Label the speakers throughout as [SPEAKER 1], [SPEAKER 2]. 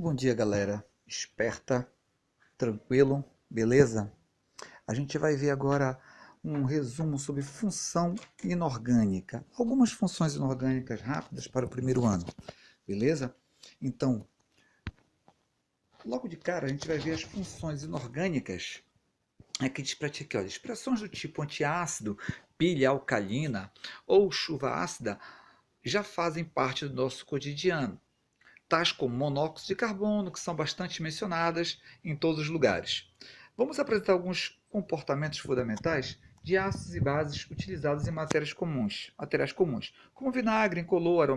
[SPEAKER 1] Bom dia, galera. Esperta, tranquilo, beleza? A gente vai ver agora um resumo sobre função inorgânica. Algumas funções inorgânicas rápidas para o primeiro ano, beleza? Então, logo de cara, a gente vai ver as funções inorgânicas. Aqui diz para ti aqui, olha, expressões do tipo antiácido, pilha alcalina ou chuva ácida já fazem parte do nosso cotidiano, tais como monóxido de carbono, que são bastante mencionadas em todos os lugares. Vamos apresentar alguns comportamentos fundamentais de ácidos e bases utilizados em materiais comuns, como vinagre, incolor,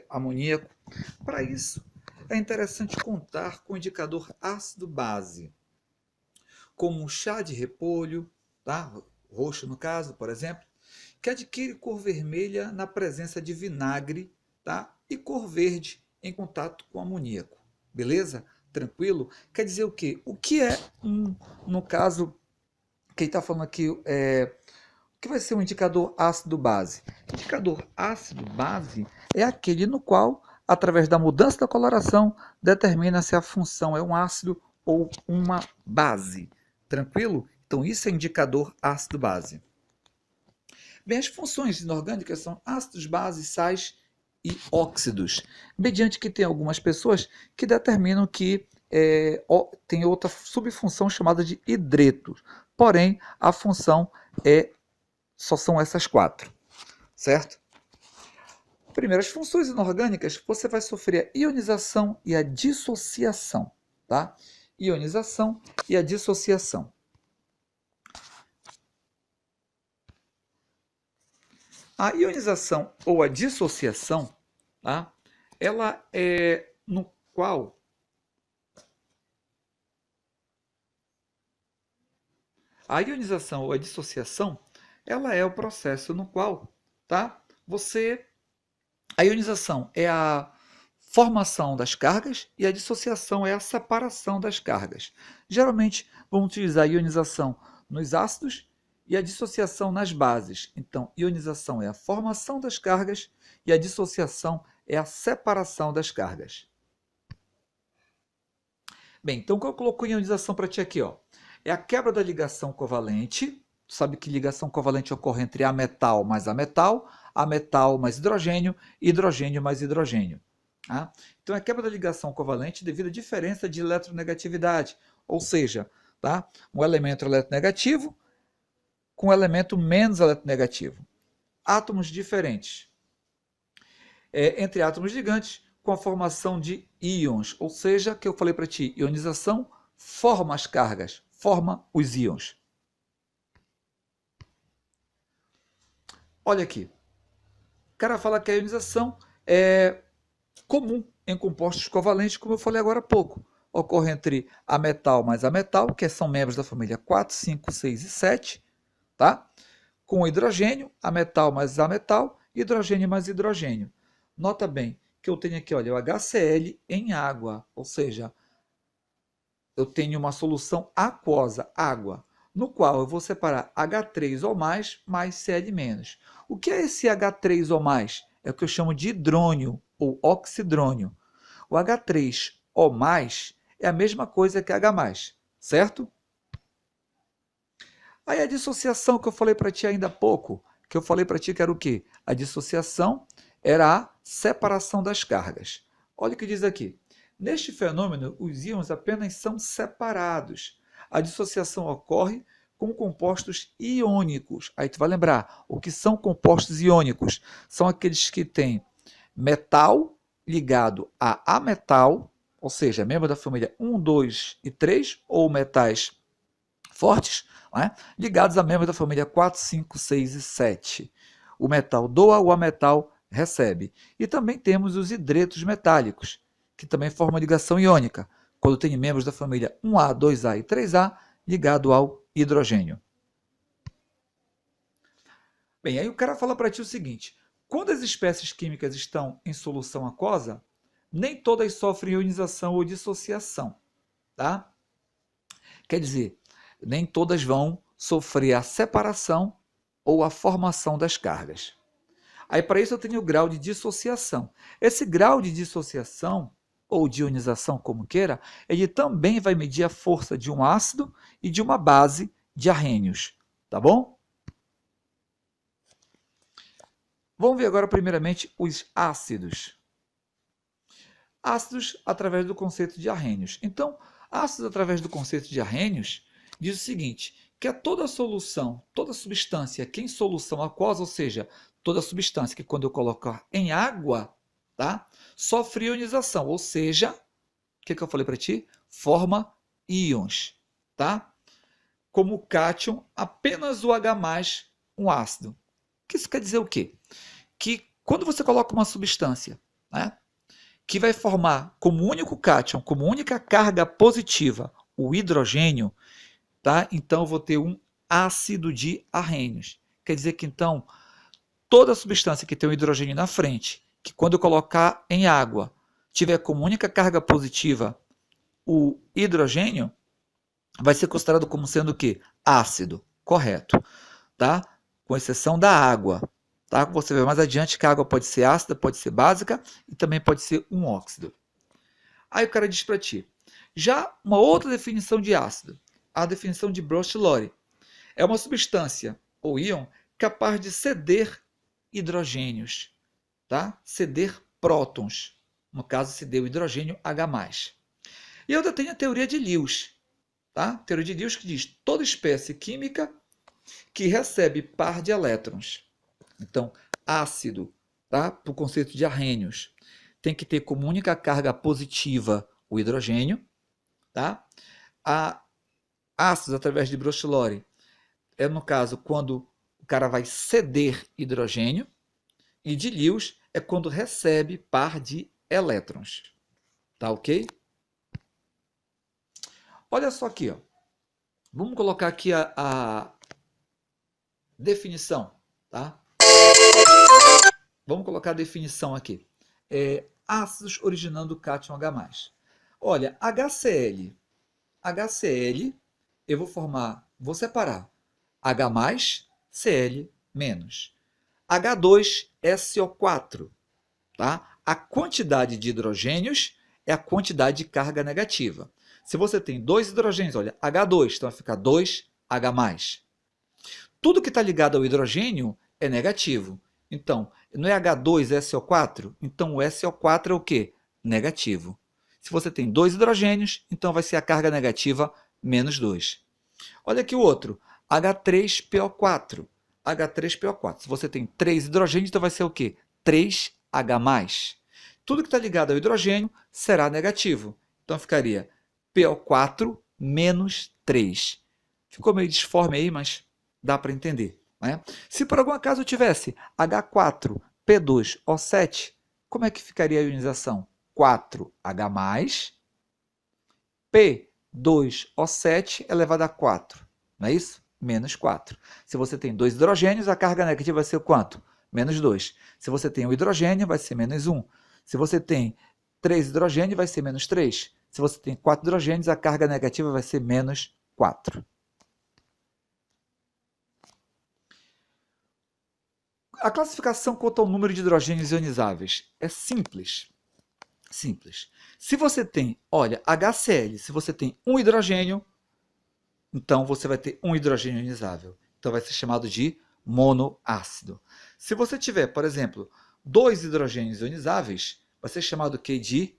[SPEAKER 1] amoníaco. Para isso, é interessante contar com o indicador ácido-base, como o chá de repolho, tá? Roxo no caso, por exemplo, que adquire cor vermelha na presença de vinagre, tá? E cor verde em contato com amoníaco. Beleza? Tranquilo? Quer dizer o quê? O que é no caso, quem está falando aqui, o que vai ser um indicador ácido-base? Indicador ácido-base é aquele no qual, através da mudança da coloração, determina se a função é um ácido ou uma base. Tranquilo? Então, isso é indicador ácido-base. Bem, as funções inorgânicas são ácidos, bases, sais e óxidos, mediante que tem algumas pessoas que determinam que tem outra subfunção chamada de hidretos. Porém, a função só são essas quatro, certo? Primeiro, as funções inorgânicas, você vai sofrer a ionização e a dissociação, tá? Ionização e a dissociação. A ionização ou a dissociação, tá? Ela é no qual a ionização ou a dissociação, ela é o processo no qual, tá? A ionização é a formação das cargas e a dissociação é a separação das cargas. Geralmente vamos utilizar a ionização nos ácidos e a dissociação nas bases. Então, ionização é a formação das cargas e a dissociação é a separação das cargas. Bem, então o que eu coloco em ionização para ti aqui, ó, é a quebra da ligação covalente. Sabe que ligação covalente ocorre entre ametal mais ametal mais hidrogênio, hidrogênio mais hidrogênio. Tá? Então, é a quebra da ligação covalente devido à diferença de eletronegatividade, ou seja, tá? Um elemento eletronegativo com um elemento menos eletronegativo. Átomos diferentes. Entre átomos gigantes, com a formação de íons, ou seja, que eu falei para ti, ionização forma as cargas, forma os íons. Olha aqui, o cara fala que a ionização é comum em compostos covalentes, como eu falei agora há pouco. Ocorre entre ametal mais ametal, que são membros da família 4, 5, 6 e 7, tá? Com hidrogênio, ametal mais ametal, hidrogênio mais hidrogênio. Nota bem que eu tenho aqui, olha, o HCl em água, ou seja, eu tenho uma solução aquosa, água, no qual eu vou separar H3O+, mais Cl-. O que é esse H3O+? É o que eu chamo de hidrônio, ou oxidrônio. O H3O+, é a mesma coisa que H+, certo? Aí a dissociação que eu falei para ti ainda há pouco, que eu falei para ti que era o quê? A dissociação era a separação das cargas. Olha o que diz aqui. Neste fenômeno, os íons apenas são separados. A dissociação ocorre com compostos iônicos. Aí tu vai lembrar, o que são compostos iônicos? São aqueles que têm metal ligado a ametal, ou seja, membro da família 1, 2 e 3, ou metais fortes, né, ligados a membros da família 4, 5, 6 e 7. O metal doa, o ametal recebe. E também temos os hidretos metálicos, que também formam ligação iônica, quando tem membros da família 1A, 2A e 3A ligado ao hidrogênio. Bem, aí o cara fala para ti o seguinte, quando as espécies químicas estão em solução aquosa, nem todas sofrem ionização ou dissociação, tá? Quer dizer, nem todas vão sofrer a separação ou a formação das cargas. Aí, para isso, eu tenho o grau de dissociação. Esse grau de dissociação, ou de ionização, como queira, ele também vai medir a força de um ácido e de uma base de arrênios, tá bom? Vamos ver agora, primeiramente, os ácidos. Ácidos através do conceito de arrênios. Então, ácidos através do conceito de arrênios diz o seguinte, que é toda solução, toda substância que em solução aquosa, ou seja, toda substância que quando eu colocar em água, tá, sofre ionização, ou seja, o que eu falei para ti? Forma íons, tá? Como o cátion, apenas o H+, um ácido. Isso quer dizer o quê? Que quando você coloca uma substância, né, que vai formar como único cátion, como única carga positiva, o hidrogênio, tá? Então eu vou ter um ácido de arrênios. Quer dizer que então toda substância que tem um hidrogênio na frente, que quando eu colocar em água, tiver como única carga positiva o hidrogênio, vai ser considerado como sendo o quê? Ácido, correto, tá? Com exceção da água, tá? Você vê mais adiante que a água pode ser ácida, pode ser básica e também pode ser um óxido. Aí o cara diz para ti, já uma outra definição de ácido, a definição de Broglie, é uma substância ou íon capaz de ceder hidrogênios, tá? Ceder prótons, no caso ceder o hidrogênio H+. E eu ainda tenho a teoria de Lewis, tá? Teoria de Lewis que diz toda espécie química que recebe par de elétrons. Então, ácido, tá? Para o conceito de arrênios, tem que ter como única carga positiva o hidrogênio, tá? Ácidos através de Broglie é, no caso, quando o cara vai ceder hidrogênio, e de Lewis é quando recebe par de elétrons. Tá ok? Olha só aqui, ó. Vamos colocar aqui a definição, tá? Vamos colocar a definição aqui. Ácidos originando cátion H+. Olha, HCl, eu vou separar H+, Cl-. H2SO4, tá? A quantidade de hidrogênios é a quantidade de carga negativa. Se você tem dois hidrogênios, olha, H2, então vai ficar 2H+. Tudo que está ligado ao hidrogênio é negativo. Então, não é H2SO4? Então, o SO4 é o quê? Negativo. Se você tem dois hidrogênios, então vai ser a carga negativa -2. Olha aqui o outro, H3PO4. H3PO4. Se você tem 3 hidrogênios, então vai ser o quê? 3H+. Tudo que está ligado ao hidrogênio será negativo. Então ficaria PO4 menos 3. Ficou meio disforme aí, mas dá para entender, né? Se por algum acaso eu tivesse H4P2O7, como é que ficaria a ionização? 4H+, P2O7 elevado a 4, não é isso? Menos 4. Se você tem dois hidrogênios, a carga negativa vai ser quanto? -2. Se você tem um hidrogênio, vai ser -1. Se você tem 3 hidrogênios, vai ser -3. Se você tem 4 hidrogênios, a carga negativa vai ser -4. A classificação quanto ao número de hidrogênios ionizáveis é simples. Simples. Se você tem, olha, HCl, se você tem um hidrogênio, então você vai ter um hidrogênio ionizável. Então vai ser chamado de monoácido. Se você tiver, por exemplo, 2 hidrogênios ionizáveis, vai ser chamado que de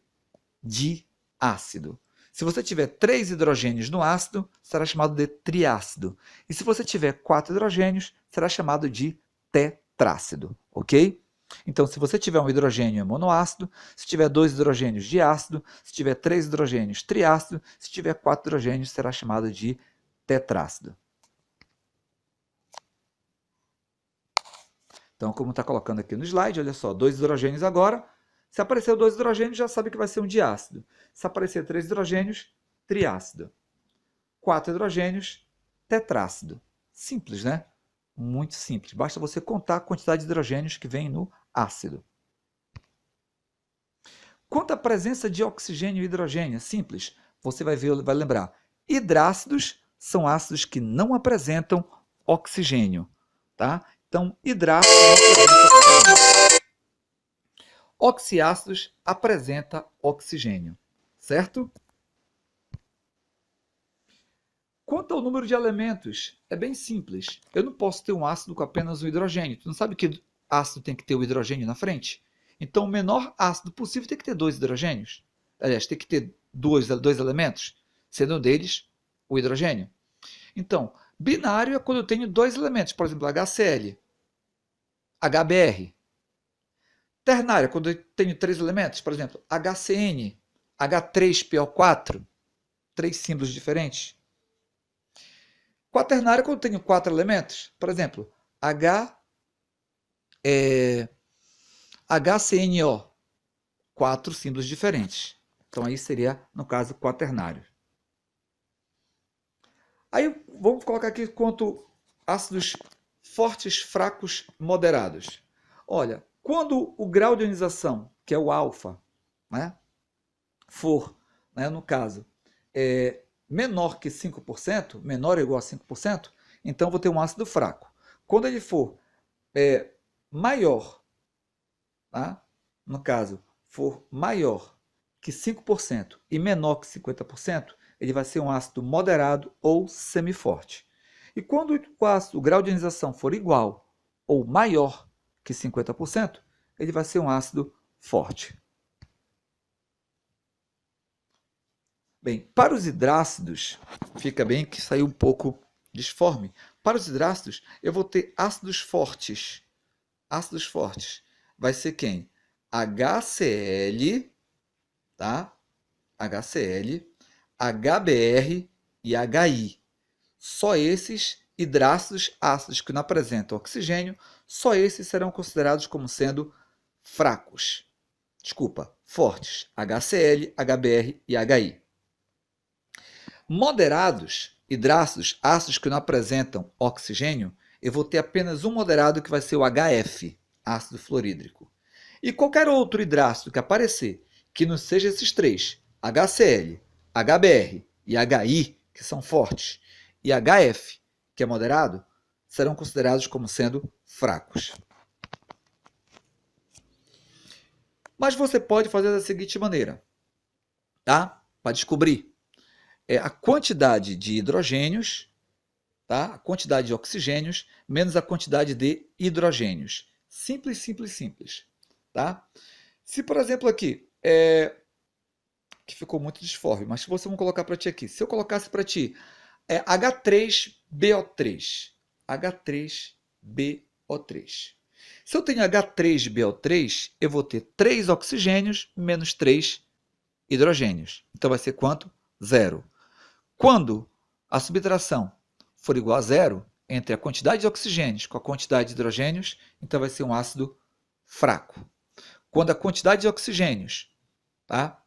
[SPEAKER 1] diácido. Se você tiver 3 hidrogênios no ácido, será chamado de triácido. E se você tiver 4 hidrogênios, será chamado de tetrácido, ok? Então, se você tiver um hidrogênio, é monoácido. Se tiver 2 hidrogênios, diácido. Se tiver 3 hidrogênios, triácido. Se tiver 4 hidrogênios, será chamado de tetrácido. Então, como está colocando aqui no slide, olha só, 2 hidrogênios agora. Se aparecer 2 hidrogênios, já sabe que vai ser um diácido. Se aparecer 3 hidrogênios, triácido. 4 hidrogênios, tetrácido. Simples, né? Muito simples. Basta você contar a quantidade de hidrogênios que vem no ácido. Quanto à presença de oxigênio e hidrogênio, simples. Você vai lembrar. Hidrácidos são ácidos que não apresentam oxigênio, tá? Então, hidrácido não apresenta oxigênio. oxiácidos apresenta oxigênio, certo? Quanto ao número de elementos, é bem simples. Eu não posso ter um ácido com apenas um hidrogênio. Tu não sabe que ácido tem que ter o hidrogênio na frente? Então, o menor ácido possível tem que ter 2 hidrogênios. Aliás, tem que ter dois elementos, sendo um deles o hidrogênio. Então, binário é quando eu tenho 2 elementos, por exemplo, HCl, HBr. Ternário é quando eu tenho 3 elementos, por exemplo, HCN, H3PO4, 3 símbolos diferentes. Quaternário é quando eu tenho 4 elementos, por exemplo, HCNO, 4 símbolos diferentes. Então aí seria, no caso, quaternário. Aí vamos colocar aqui quanto ácidos fortes, fracos, moderados. Olha, quando o grau de ionização, que é o alfa, né, for, né, no caso, menor que 5%, menor ou igual a 5%, então vou ter um ácido fraco. Quando ele for maior, tá, no caso, for maior que 5% e menor que 50%, ele vai ser um ácido moderado ou semiforte. E quando o grau de ionização for igual ou maior que 50%, ele vai ser um ácido forte. Bem, para os hidrácidos, fica bem que saiu um pouco disforme. Para os hidrácidos, eu vou ter ácidos fortes. Ácidos fortes. Vai ser quem? HCl, tá? HCl, HBr e HI. Só esses hidrácidos ácidos que não apresentam oxigênio, só esses serão considerados como sendo fracos. Desculpa, fortes. HCl, HBr e HI. Moderados, hidrácidos, ácidos que não apresentam oxigênio, eu vou ter apenas um moderado que vai ser o HF, ácido fluorídrico. E qualquer outro hidrácido que aparecer, que não seja esses três, HCl, HBr e HI, que são fortes, e HF, que é moderado, serão considerados como sendo fracos. Mas você pode fazer da seguinte maneira, tá? Para descobrir a quantidade de hidrogênios, tá? A quantidade de oxigênios, menos a quantidade de hidrogênios. Simples, simples, simples. Tá? Se, por exemplo, aqui, que ficou muito disforme, mas se você vamos colocar para ti aqui, se eu colocasse para ti H3BO3, H3BO3. Se eu tenho H3BO3, eu vou ter 3 oxigênios menos 3 hidrogênios. Então vai ser quanto? 0. Quando a subtração for igual a 0, entre a quantidade de oxigênios com a quantidade de hidrogênios, então vai ser um ácido fraco. Quando a quantidade de oxigênios, tá,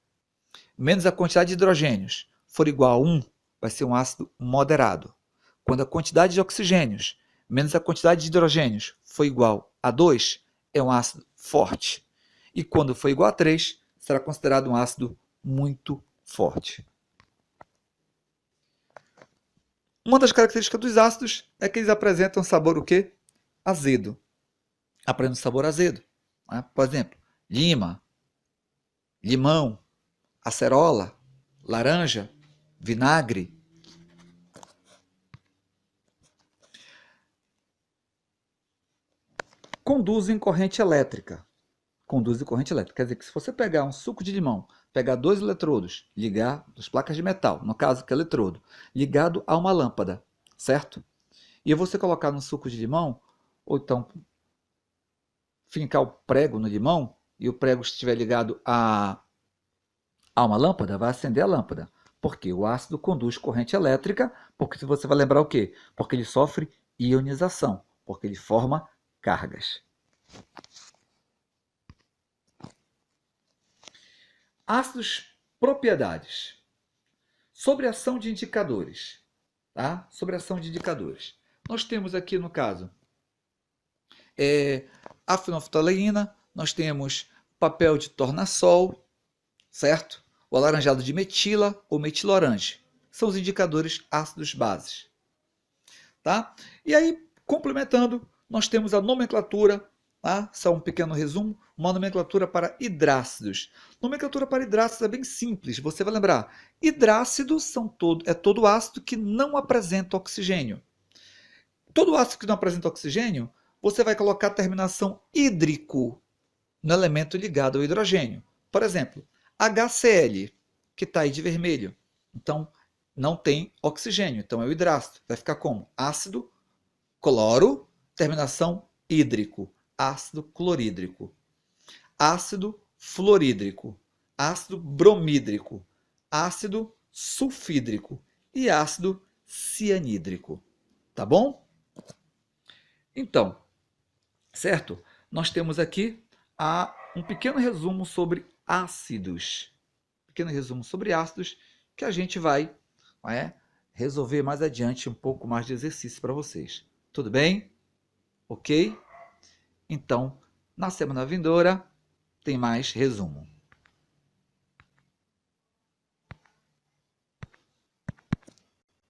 [SPEAKER 1] menos a quantidade de hidrogênios for igual a 1, vai ser um ácido moderado. Quando a quantidade de oxigênios menos a quantidade de hidrogênios for igual a 2, é um ácido forte. E quando for igual a 3, será considerado um ácido muito forte. Uma das características dos ácidos é que eles apresentam sabor o quê? Azedo. Apresentam sabor azedo. Né? Por exemplo, lima, limão, acerola, laranja, vinagre. Conduzem corrente elétrica. Conduzem corrente elétrica. Quer dizer que se você pegar um suco de limão, pegar 2 eletrodos, ligar as placas de metal, no caso que é eletrodo, ligado a uma lâmpada, certo? E você colocar no suco de limão, ou então fincar o prego no limão, e o prego estiver ligado a uma lâmpada, vai acender a lâmpada. Porque o ácido conduz corrente elétrica, porque se você vai lembrar o quê? Porque ele sofre ionização, porque ele forma cargas. Ácidos, propriedades. Sobre a ação de indicadores. Tá? Sobre a ação de indicadores. Nós temos aqui, no caso, a fenolftaleína, nós temos papel de tornassol, certo? O alaranjado de metila ou metilorange. São os indicadores ácidos bases. Tá? E aí, complementando, nós temos a nomenclatura Tá? Só um pequeno resumo, uma nomenclatura para hidrácidos. Nomenclatura para hidrácidos é bem simples, você vai lembrar. Hidrácidos é todo ácido que não apresenta oxigênio. Todo ácido que não apresenta oxigênio, você vai colocar a terminação hídrico no elemento ligado ao hidrogênio. Por exemplo, HCl, que está aí de vermelho. Então, não tem oxigênio, então é o hidrácido. Vai ficar como? Ácido, cloro, terminação hídrico. Ácido clorídrico. Ácido fluorídrico. Ácido bromídrico. Ácido sulfídrico. E ácido cianídrico. Tá bom? Então, certo? Nós temos aqui um pequeno resumo sobre ácidos. Pequeno resumo sobre ácidos que a gente vai resolver mais adiante um pouco mais de exercício para vocês. Tudo bem? Ok? Então, na semana vindoura tem mais resumo.